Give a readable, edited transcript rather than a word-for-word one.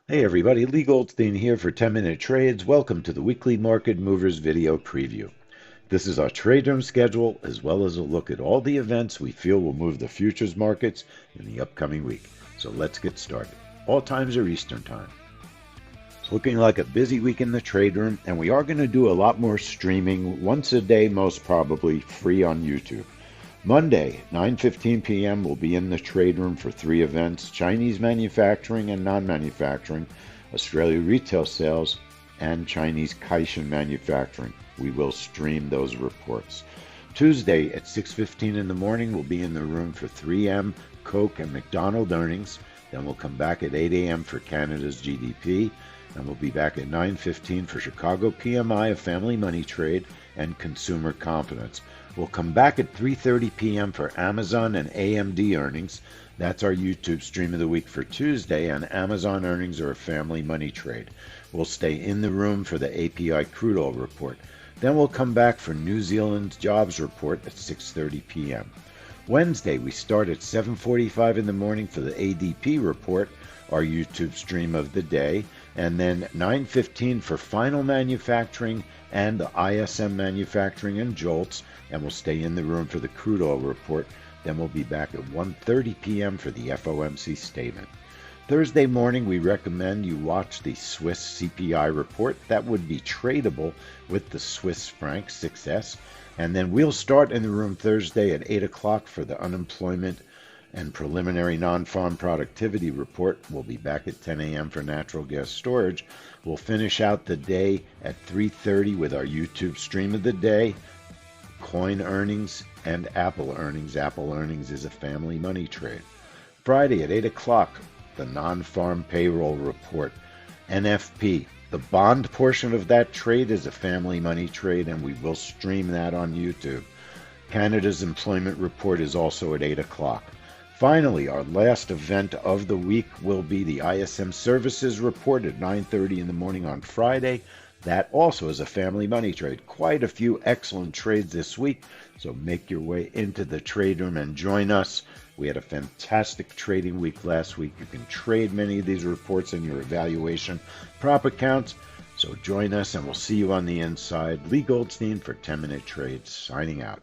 Hey everybody, Leigh Goldstein here for 10-Minute Trades. Welcome to the weekly Market Movers video preview. This is our trade room schedule as well as a look at all the events we feel will move the futures markets in the upcoming week. So let's get started. All times are Eastern time. It's looking like a busy week in the trade room, and we are going to do a lot more streaming once a day, most probably free on YouTube. Monday, 9:15 p.m. we'll be in the trade room for three events: Chinese manufacturing and non-manufacturing, Australia retail sales, and Chinese Caixin manufacturing. We will stream those reports. Tuesday at 6:15 in the morning, we'll be in the room for 3M, Coke, and McDonald earnings. Then we'll come back at 8 a.m. for Canada's GDP, and we'll be back at 9:15 for Chicago PMI, a family money trade, and consumer confidence. We'll come back at 3:30 p.m. for Amazon and AMD earnings. That's our YouTube stream of the week for Tuesday, and Amazon earnings are a family money trade. We'll stay in the room for the API crude oil report. Then we'll come back for New Zealand's jobs report at 6:30 p.m. Wednesday, we start at 7:45 in the morning for the ADP report, our YouTube stream of the day, and then 9:15 for final manufacturing and the ISM manufacturing and JOLTS, and we'll stay in the room for the crude oil report. Then we'll be back at 1:30 p.m. for the FOMC statement. Thursday morning, we recommend you watch the Swiss CPI report. That would be tradable with the Swiss franc 6S. And then we'll start in the room Thursday at 8 o'clock for the unemployment and preliminary non-farm productivity report. We'll be back at 10 a.m. for natural gas storage. We'll finish out the day at 3:30 with our YouTube stream of the day, coin earnings, and Apple earnings. Apple earnings is a family money trade. Friday at 8 o'clock, the non-farm payroll report, NFP. The bond portion of that trade is a family money trade, and we will stream that on YouTube. Canada's employment report is also at 8 o'clock. Finally, our last event of the week will be the ISM services report at 9:30 in the morning on Friday. That also is a family money trade. Quite a few excellent trades this week, so make your way into the trade room and join us. We had a fantastic trading week last week. You can trade many of these reports in your evaluation prop accounts. So join us, and we'll see you on the inside. Leigh Goldstein for 10-Minute Trades, signing out.